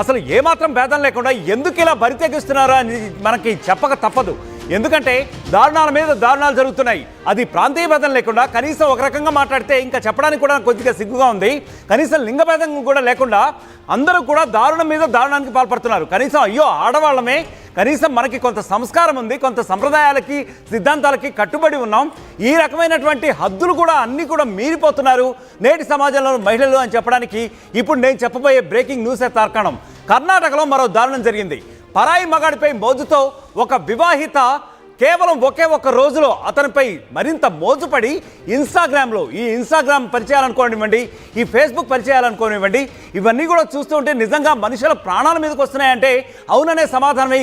అసలు ఏమాత్రం భేదం లేకుండా ఎందుకు ఇలా బరి తెగిస్తున్నారో అని మనకి చెప్పక తప్పదు. ఎందుకంటే దారుణాల మీద దారుణాలు జరుగుతున్నాయి. అది ప్రాంతీయ భేదం లేకుండా కనీసం ఒక రకంగా మాట్లాడితే ఇంకా చెప్పడానికి కూడా కొద్దిగా సిగ్గుగా ఉంది. కనీసం లింగ భేదం కూడా లేకుండా అందరూ కూడా దారుణం మీద దారుణానికి పాల్పడుతున్నారు. కనీసం అయ్యో ఆడవాళ్ళమే, కనీసం మనకి కొంత సంస్కారం ఉంది, కొంత సంప్రదాయాలకి సిద్ధాంతాలకి కట్టుబడి ఉన్నాం, ఈ రకమైనటువంటి హద్దులు కూడా అన్నీ కూడా మీరిపోతున్నారు నేటి సమాజంలో మహిళలు అని చెప్పడానికి ఇప్పుడు నేను చెప్పబోయే బ్రేకింగ్ న్యూసే తార్కాణం. కర్ణాటకలో మరో దారుణం జరిగింది. పరాయి మగాడిపై మోజుతో ఒక వివాహిత కేవలం ఒకే ఒక్క రోజులో అతనిపై మరింత మోజుపడి ఇన్స్టాగ్రామ్లో, ఈ ఇన్స్టాగ్రామ్ పరిచయాలనుకోనివ్వండి, ఈ ఫేస్బుక్ పరిచయాలనుకోనివ్వండి, ఇవన్నీ కూడా చూస్తుంటే నిజంగా మనుషుల ప్రాణాల మీదకి వస్తున్నాయంటే అవుననే సమాధానమే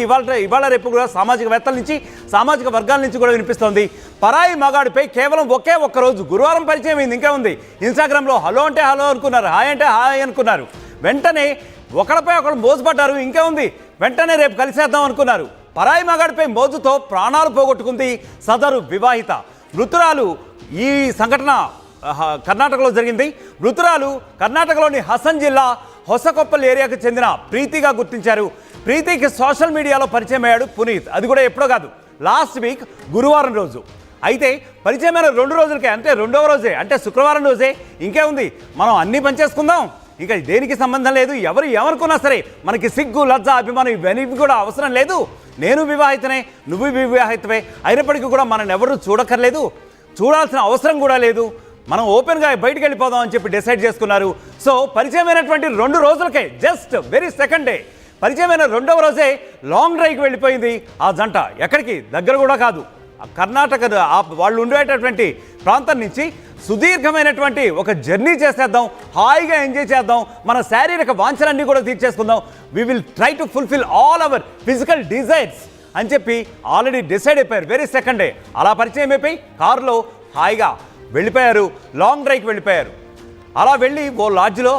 ఇవాళ రేపు కూడా సామాజికవేత్తల నుంచి, సామాజిక వర్గాల నుంచి కూడా వినిపిస్తోంది. పరాయి మగాడిపై కేవలం ఒకే ఒక్క రోజు, గురువారం పరిచయం అయింది. ఇంకా ఉంది ఇన్స్టాగ్రామ్లో, హలో అంటే హలో అనుకున్నారు, హాయ్ అంటే హాయ్ అనుకున్నారు, వెంటనే ఒకరిపై ఒకరు మోజుపడ్డారు. ఇంకా ఉంది వెంటనే రేపు కలిసేద్దాం అనుకున్నారు. పరాయి మగాడిపై మోజుతో ప్రాణాలు పోగొట్టుకుంది సదరు వివాహిత. మృతురాలు, ఈ సంఘటన కర్ణాటకలో జరిగింది. మృతురాలు కర్ణాటకలోని హసన్ జిల్లా హొసకొప్పల్ ఏరియాకు చెందిన ప్రీతిగా గుర్తించారు. ప్రీతికి సోషల్ మీడియాలో పరిచయం అయ్యాడు పునీత్. అది కూడా ఎప్పుడో కాదు, లాస్ట్ వీక్ గురువారం రోజు. అయితే పరిచయమైన 2 రోజులకే, అంటే 2వ రోజే, అంటే శుక్రవారం రోజే. ఇంకే ఉంది, మనం అన్నీ పనిచేసుకుందాం, ఇంకా దేనికి సంబంధం లేదు, ఎవరు ఏమనుకున్నా సరే మనకి సిగ్గు, లజ్జ, అభిమానం ఇవన్నీ కూడా అవసరం లేదు. నేను వివాహితనే, నువ్వు వివాహితవే, అయినప్పటికీ కూడా మనల్ని ఎవరు చూడక్కర్లేదు, చూడాల్సిన అవసరం కూడా లేదు, మనం ఓపెన్గా బయటికి వెళ్ళిపోదాం అని చెప్పి డిసైడ్ చేసుకున్నారు. సో పరిచయమైనటువంటి 2 రోజులకే, జస్ట్ వెరీ సెకండ్ డే, పరిచయమైన 2వ రోజే లాంగ్ డ్రైవ్కి వెళ్ళిపోయింది ఆ జంట. ఎక్కడికి, దగ్గర కూడా కాదు, కర్ణాటక వాళ్ళు ఉండేటటువంటి ప్రాంతం నుంచి సుదీర్ఘమైనటువంటి ఒక జర్నీ చేసేద్దాం, హాయిగా ఎంజాయ్ చేద్దాం, మన శారీరక వాంఛలన్నీ కూడా తీర్చేసుకుందాం, we will try to fulfil all our physical desires అని చెప్పి ఆల్రెడీ డిసైడ్ అయిపోయారు వెరీ సెకండ్ డే. అలా పరిచయం అయిపోయి కారులో హాయిగా వెళ్ళిపోయారు, లాంగ్ డ్రైవ్కి వెళ్ళిపోయారు. అలా వెళ్ళి ఓ లాడ్జ్లో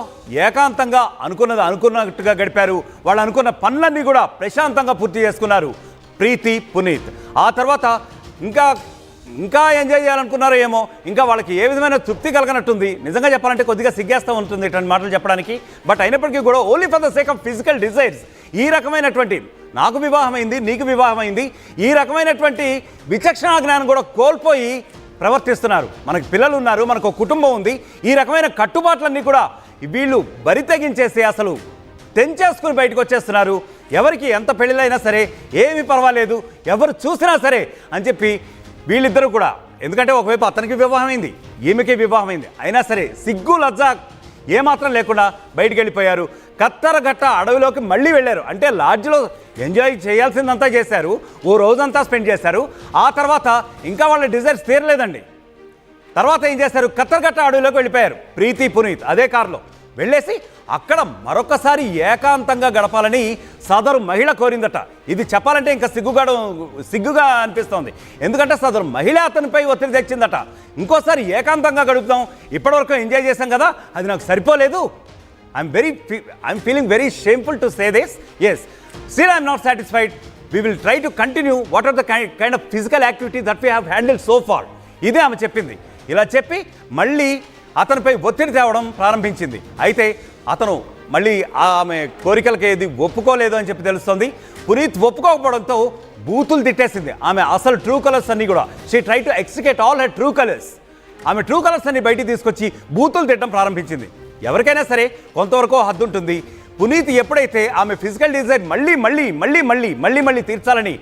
ఏకాంతంగా అనుకున్నట్టుగా గడిపారు. వాళ్ళు అనుకున్న పనులన్నీ కూడా ప్రశాంతంగా పూర్తి చేసుకున్నారు ప్రీతి, పునీత్. ఆ తర్వాత ఇంకా ఎంజాయ్ చేయాలనుకున్నారో ఏమో, ఇంకా వాళ్ళకి ఏ విధమైన తృప్తి కలగనట్టుంది. నిజంగా చెప్పాలంటే కొద్దిగా సిగ్గేస్తూ ఉంటుంది ఇటువంటి మాటలు చెప్పడానికి. బట్ అయినప్పటికీ కూడా only for the sake of physical desires, ఈ రకమైనటువంటి నాకు వివాహమైంది, నీకు వివాహమైంది, ఈ రకమైనటువంటి విచక్షణా జ్ఞానం కూడా కోల్పోయి ప్రవర్తిస్తున్నారు. మనకు పిల్లలు ఉన్నారు, మనకు కుటుంబం ఉంది, ఈ రకమైన కట్టుబాట్లన్నీ కూడా వీళ్ళు బరి తెగించేసి అసలు తెంచేసుకుని బయటకు వచ్చేస్తున్నారు. ఎవరికి ఎంత పెళ్ళిళ్ళైనా సరే ఏమీ పర్వాలేదు, ఎవరు చూసినా సరే అని చెప్పి వీళ్ళిద్దరూ కూడా, ఎందుకంటే ఒకవైపు అతనికి వివాహమైంది, ఈమెకి వివాహమైంది, అయినా సరే సిగ్గు లజ్జ ఏమాత్రం లేకుండా బయటికి వెళ్ళిపోయారు. కత్తరగట్ట అడవిలోకి మళ్ళీ వెళ్ళారు. అంటే లాడ్జ్లో ఎంజాయ్ చేయాల్సిందంతా చేశారు, ఓ రోజంతా స్పెండ్ చేశారు. ఆ తర్వాత ఇంకా వాళ్ళ డిజైర్స్ తీరలేదండి. తర్వాత ఏం చేశారు, కత్తరగట్ట అడవిలోకి వెళ్ళిపోయారు ప్రీతి, పునీత్ అదే కారులో వెళ్ళేసి అక్కడ మరొకసారి ఏకాంతంగా గడపాలని సదరు మహిళ కోరిందట. ఇది చెప్పాలంటే ఇంకా సిగ్గుగా అనిపిస్తోంది. ఎందుకంటే సదరు మహిళ అతనిపై ఒత్తిడి తెచ్చిందట. ఇంకోసారి ఏకాంతంగా గడుపుతాం, ఇప్పటివరకు ఎంజాయ్ చేశాం కదా, అది నాకు సరిపోలేదు, I'm feeling very shameful to say this, yes still I'm not satisfied, we will try to continue what are the kind of physical activity that we have handle so far. ఇదే ఆమె చెప్పింది. ఇలా చెప్పి మళ్ళీ అతనిపై ఒత్తిడి తేవడం ప్రారంభించింది. అయితే అతను మళ్ళీ ఆమె కోరికలకి ఏది ఒప్పుకోలేదు అని చెప్పి తెలుస్తుంది. పునీత్ ఒప్పుకోకపోవడంతో బూతులు తిట్టేసింది ఆమె. అసలు ట్రూ కలర్స్ అన్నీ కూడా she try to extricate all her true colours. ఆమె ట్రూ కలర్స్ అన్ని బయటికి తీసుకొచ్చి బూతులు తిట్టడం ప్రారంభించింది. ఎవరికైనా సరే కొంతవరకు హద్దు ఉంటుంది. పునీత్ ఎప్పుడైతే ఆమె ఫిజికల్ డిజైర్ మళ్ళీ తీర్చాలని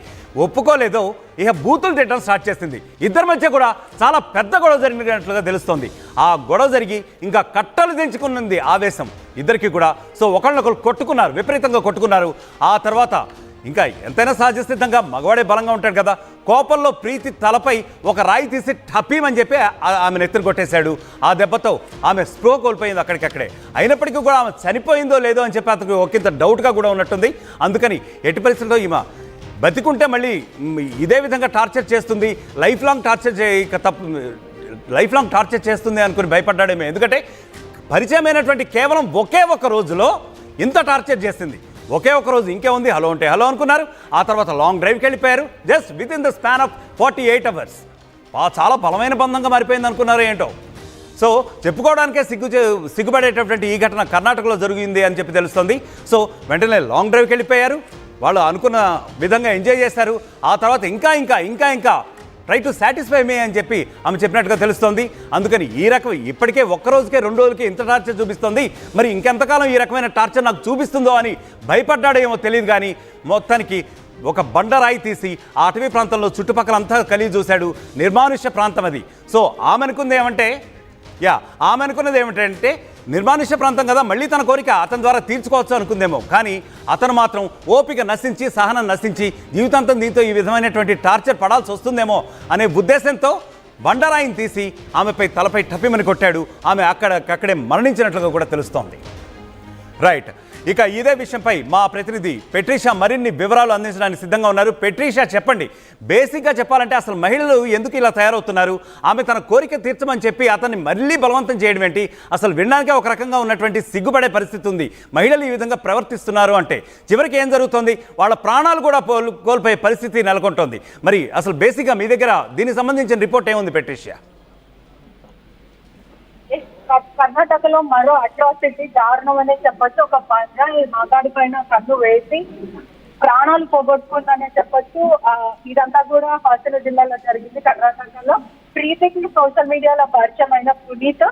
ఒప్పుకోలేదో ఇక బూతులు తిట్టడం స్టార్ట్ చేసింది. ఇద్దరి మధ్య కూడా చాలా పెద్ద గొడవ జరిగినట్లుగా తెలుస్తోంది. ఆ గొడవ జరిగి ఇంకా కట్టలు తెంచుకున్నది ఆవేశం ఇద్దరికి కూడా. సో ఒకళ్ళొకరు కొట్టుకున్నారు, విపరీతంగా కొట్టుకున్నారు. ఆ తర్వాత ఇంకా ఎంతైనా సహజసిద్ధంగా మగవాడే బలంగా ఉంటాడు కదా, కోపంలో ప్రీతి తలపై ఒక రాయి తీసి టపీమని చెప్పి ఆమె నెత్తిని కొట్టేశాడు. ఆ దెబ్బతో ఆమె స్పృహ కోల్పోయింది అక్కడికక్కడే. అయినప్పటికీ కూడా ఆమె చనిపోయిందో లేదో అని చెప్పి అతనికి ఒకంత డౌట్గా కూడా ఉన్నట్టుంది. అందుకని ఎట్టి పరిస్థితుల్లో ఈమె బతికుంటే మళ్ళీ ఇదే విధంగా టార్చర్ చేస్తుంది, లైఫ్ లాంగ్ టార్చర్ చేస్తుంది అనుకుని భయపడ్డాడేమో. ఎందుకంటే పరిచయమైనటువంటి కేవలం ఒకే ఒక్క రోజులో ఇంత టార్చర్ చేసింది. ఒకే ఒక రోజు ఇంకే ఉంది, హలో అంటే హలో అనుకున్నారు. ఆ తర్వాత లాంగ్ డ్రైవ్కి వెళ్ళిపోయారు. Just with in the span of 48 hours. చాలా బలమైన బంధంగా మారిపోయింది అనుకున్నారు ఏంటో. సో చెప్పుకోవడానికే సిగ్గుపడేటటువంటి ఈ ఘటన కర్ణాటకలో జరిగింది అని చెప్పి తెలుస్తుంది. సో వెంటనే లాంగ్ డ్రైవ్కి వెళ్ళిపోయారు, వాళ్ళు అనుకున్న విధంగా ఎంజాయ్ చేశారు. ఆ తర్వాత ఇంకా ట్రై టు సాటిస్ఫై మీ అని చెప్పి ఆమె చెప్పినట్టుగా తెలుస్తోంది. అందుకని ఈ రకం ఇప్పటికే ఒక్కరోజుకే 2 రోజులకే ఇంత టార్చర్ చూపిస్తోంది, మరి ఇంకెంతకాలం ఈ రకమైన టార్చర్ నాకు చూపిస్తుందో అని భయపడ్డాడేమో తెలియదు. కానీ మొత్తానికి ఒక బండరాయి తీసి ఆ అటవీ ప్రాంతంలో చుట్టుపక్కలంతా కలిగి చూశాడు. నిర్మానుష్య ప్రాంతం అది. సో ఆమె అనుకున్నది ఏమిటంటే నిర్మానుష్య ప్రాంతం కదా, మళ్ళీ తన కోరిక అతని ద్వారా తీర్చుకోవచ్చు అనుకుందేమో. కానీ అతను మాత్రం ఓపిక నశించి, సహనం నశించి జీవితాంతం దీంతో ఈ విధమైనటువంటి టార్చర్ పడాల్సి వస్తుందేమో అనే ఉద్దేశంతో బండరాయిని తీసి ఆమెపై తలపై టప్పిమని కొట్టాడు. ఆమె అక్కడే మరణించినట్లుగా కూడా తెలుస్తోంది. రైట్, ఇక ఇదే విషయంపై మా ప్రతినిధి పెట్రీషా మరిన్ని వివరాలు అందించడానికి సిద్ధంగా ఉన్నారు. పెట్రీషా, చెప్పండి, బేసిక్గా చెప్పాలంటే అసలు మహిళలు ఎందుకు ఇలా తయారవుతున్నారు? ఆమె తన కోరిక తీర్చమని చెప్పి అతన్ని మళ్ళీ బలవంతం చేయడం ఏంటి? అసలు వినడానికే ఒక రకంగా ఉన్నటువంటి సిగ్గుపడే పరిస్థితి ఉంది. మహిళలు ఈ విధంగా ప్రవర్తిస్తున్నారు అంటే చివరికి ఏం జరుగుతుంది? వాళ్ళ ప్రాణాలు కూడా కోల్పోయే పరిస్థితి నెలకొంటోంది. మరి అసలు బేసిక్గా మీ దగ్గర దీనికి సంబంధించిన రిపోర్ట్ ఏముంది పెట్రీషా? కర్ణాటకలో మరో అట్రాసిటీ, దారుణం అనే చెప్పొచ్చు. ఒక బంజాయి మగాడి పైన కన్ను వేసి ప్రాణాలు పోగొట్టుకుందనే చెప్పొచ్చు. ఇదంతా కూడా హాసన జిల్లాలో జరిగింది. కర్ణాటకలో ప్రీతికి సోషల్ మీడియాలో పరిచయం అయిన పునీత్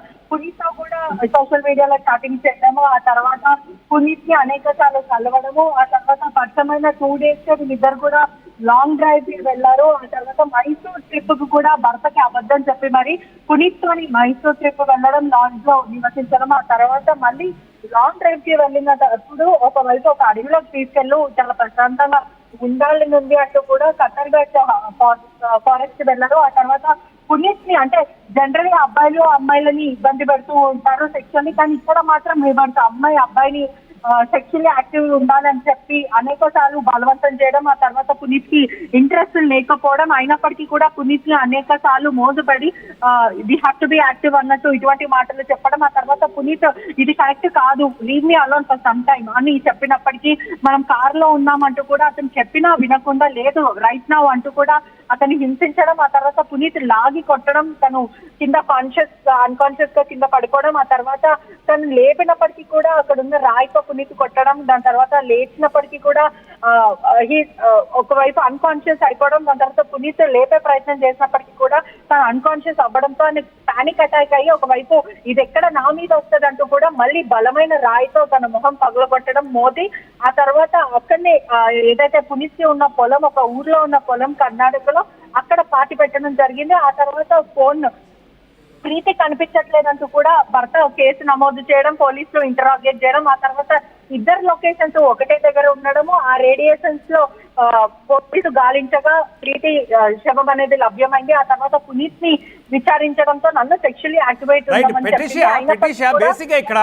తో కూడా సోషల్ మీడియాలో చాటింగ్ చేయడము, ఆ తర్వాత పునీత్ ని అనేక సార్లు కలవడము, ఆ తర్వాత పరిచయమైన 2 days వీళ్ళిద్దరు కూడా లాంగ్ డ్రైవ్ కి వెళ్లారు. ఆ తర్వాత మైసూర్ ట్రిప్ కు కూడా భర్తకి అబద్ధం చెప్పి మరి పునీత్ తోని మైసూర్ ట్రిప్ వెళ్ళడం, లాంజ్ లో నివసించడం, ఆ తర్వాత మళ్ళీ లాంగ్ డ్రైవ్ కి వెళ్ళినప్పుడు ఒకవైపు ఒక అడవిలోకి తీసుకెళ్ళు చాలా ప్రశాంతంగా ఉండాలి అంటూ కూడా కత్తర్ఘట్ ఫారెస్ట్ వెళ్ళారు. ఆ తర్వాత పునీత్ ని, అంటే జనరల్ గా అబ్బాయిలు అమ్మాయిలని ఇబ్బంది పెడుతూ ఉంటారు సెక్షువల్లీ, కానీ ఇక్కడ మాత్రం ఏమంటారు, అమ్మాయి అబ్బాయిని సెక్షువల్లీ యాక్టివ్ ఉండాలని చెప్పి అనేక సార్లు బలవంతం చేయడం, ఆ తర్వాత పునీత్ కి ఇంట్రెస్ట్ లేకపోవడం, అయినప్పటికీ కూడా పునీత్ ని అనేక సార్లు మోసపడి they have to be active అన్నట్టు ఇటువంటి మాటలు చెప్పడం, ఆ తర్వాత పునీత్ ఇది కరెక్ట్ కాదు, leave me alone for some time అని చెప్పినప్పటికీ మనం కార్ లో ఉన్నామంటూ కూడా అతను చెప్పినా వినకుండా లేదు రైట్ నౌ అంటూ కూడా అతన్ని హింసించడం, ఆ తర్వాత పునీత్ లాగి కొట్టడం, తను కింద అన్కాన్షియస్ గా కింద పడుకోవడం, ఆ తర్వాత తను లేపినప్పటికీ కూడా అక్కడ ఉన్న రాయితో పునీత్ కొట్టడం, దాని తర్వాత లేచినప్పటికీ కూడా ఒకవైపు అన్కాన్షియస్ అయిపోవడం, దాని తర్వాత పునీత్ లేపే ప్రయత్నం చేసినప్పటికీ కూడా తను అన్కాన్షియస్ అవ్వడంతో పానిక్ అటాక్ అయ్యి ఒకవైపు ఇది ఎక్కడ నా మీద వస్తుంది అంటూ కూడా మళ్ళీ బలమైన రాయితో తన మొహం పగలగొట్టడం, మోదీ ఆ తర్వాత అక్కడనే ఏదైతే పునీత్ ఉన్న పొలం, ఒక ఊర్లో ఉన్న పొలం కర్ణాటకలో, అక్కడ పాతి పెట్టడం జరిగింది. ఆ తర్వాత ఫోన్ ప్రీతి కనిపించట్లేదంటూ కూడా భర్త కేసు నమోదు చేయడం, పోలీసులు ఇంటరాగేట్ చేయడం, ఆ తర్వాత ఇద్దరు లొకేషన్స్ ఒకటే దగ్గర ఉండడము, ఆ రేడియేషన్స్ లో పోలీసు గాలించగా ప్రీతి శవం అనేది లభ్యమైంది. ఆ తర్వాత పునీత్ ని విచారించడంతో నన్ను సెక్షువల్లీ యాక్టివేట్ బేసిక్ ఇక్కడ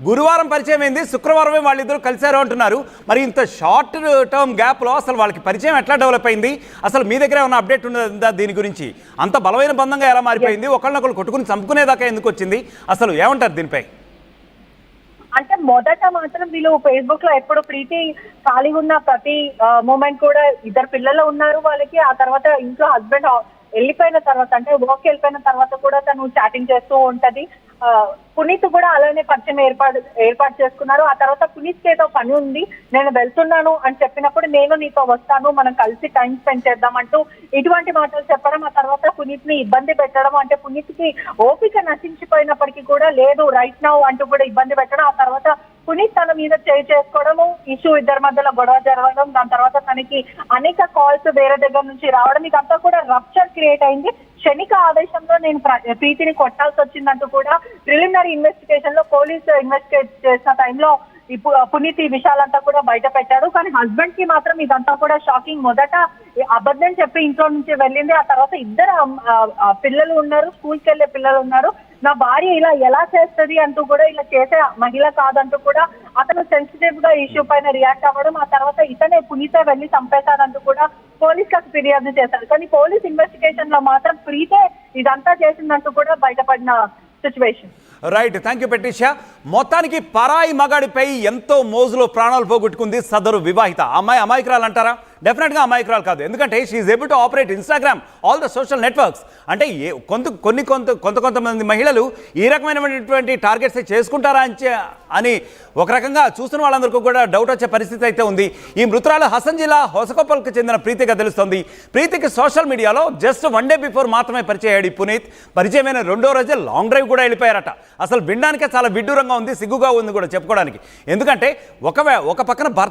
గురువారం పరిచయం అయింది, శుక్రవారమే వాళ్ళిద్దరు కలిశారు అంటున్నారు. మరి ఇంత షార్ట్ టర్మ్ గ్యాప్ లో అసలు వాళ్ళకి పరిచయం ఎట్లా డెవలప్ అయింది? అసలు మీ దగ్గర ఏమైనా అప్డేట్ ఉన్నదా దీని గురించి? అంత బలమైన బంధంగా ఎలా మారిపోయింది? ఒకళ్ళనొకళ్ళు కొట్టుకుని చంపుకునేదాకా ఎందుకు వచ్చింది? అసలు ఏమంటారు దీనిపై? అంటే మొదట మాత్రం వీళ్ళు ఫేస్బుక్ లో ఎప్పుడు ప్రీతి ఖాళీ ఉన్న ప్రతి మూమెంట్ కూడా ఇద్దరు పిల్లలు ఉన్నారు వాళ్ళకి, ఆ తర్వాత ఇంట్లో హస్బెండ్ వెళ్ళిపోయిన తర్వాత అంటే వర్క్ వెళ్ళిపోయిన తర్వాత కూడా తను చాటింగ్ చేస్తూ ఉంటది. పునీత్ కూడా అలానే పరిచయం ఏర్పాటు చేసుకున్నారు. ఆ తర్వాత పునీత్ ఏదో పని ఉంది, నేను వెళ్తున్నాను అని చెప్పినప్పుడు నేను నీతో వస్తాను, మనం కలిసి టైం స్పెండ్ చేద్దామంటూ ఇటువంటి మాటలు చెప్పడం, ఆ తర్వాత పునీత్ ని ఇబ్బంది పెట్టడం, అంటే పునీత్ కి ఓపిక నశించిపోయినప్పటికీ కూడా లేదు రైట్ నౌ అంటూ కూడా ఇబ్బంది పెట్టడం, ఆ తర్వాత పునీత్ తన మీద చేసుకోవడము, ఇష్యూ ఇద్దరి మధ్యలో గొడవ జరగడం, దాని తర్వాత తనకి అనేక కాల్స్ వేరే దగ్గర నుంచి రావడం, ఇదంతా కూడా రప్చర్ క్రియేట్ అయింది. క్షణిక ఆదేశంలో నేను ప్రీతిని కొట్టాల్సి వచ్చిందంటూ కూడా ప్రిలిమినరీ ఇన్వెస్టిగేషన్ లో పోలీసు ఇన్వెస్టిగేట్ చేసిన టైంలో ఇప్పుడు పునీత్ ఈ విషయాలంతా కూడా బయట పెట్టాడు. కానీ హస్బెండ్ కి మాత్రం ఇదంతా కూడా షాకింగ్. మొదట అబద్ధం చెప్పి ఇంట్లో నుంచి వెళ్ళింది, ఆ తర్వాత ఇద్దరు పిల్లలు ఉన్నారు, స్కూల్కి వెళ్ళే పిల్లలు ఉన్నారు, నా భార్య ఇలా ఎలా చేస్తుంది అంటూ కూడా ఇలా చేసే మహిళ కాదంటూ కూడా అతను సెన్సిటివ్ గా ఇష్యూ పైన రియాక్ట్ అవ్వడం, ఆ తర్వాత ఇతనే పునీతే వెళ్ళి చంపేశాడంటూ కూడా పోలీసులకు ఫిర్యాదు చేశారు. కానీ పోలీస్ ఇన్వెస్టిగేషన్ లో మాత్రం ప్రీతే ఇదంతా చేసిందంటూ కూడా బయటపడిన situation. Right, thank you Patricia. మొత్తానికి పరాయి మగాడిపై ఎంతో మోజులో ప్రాణాలు పోగొట్టుకుంది సదరు వివాహిత అమ్మాయి. అమాయకురాలు అంటారా? డెఫినెట్గా అమాయకురాలు కాదు. ఎందుకంటే she's able to operate Instagram, all the social networks. అంటే కొంతమంది మహిళలు ఈ రకమైనటువంటి టార్గెట్స్ చేసుకుంటారా అని ఒక రకంగా చూస్తున్న వాళ్ళందరికీ కూడా డౌట్ వచ్చే పరిస్థితి అయితే ఉంది. ఈ మృతురాలు హసన్ జిల్లా హొసకొప్పల్కి చెందిన ప్రీతిగా తెలుస్తోంది. ప్రీతికి సోషల్ మీడియాలో జస్ట్ 1 డే బిఫోర్ మాత్రమే పరిచయం అయ్యాడు ఈ పునీత్. పరిచయమైన 2వ రోజే లాంగ్ డ్రైవ్ కూడా వెళ్ళిపోయారట. అసలు వినడానికే చాలా విడ్డూరంగా ఉంది, సిగ్గుగా ఉంది కూడా చెప్పుకోవడానికి. ఎందుకంటే ఒక పక్కన భర్త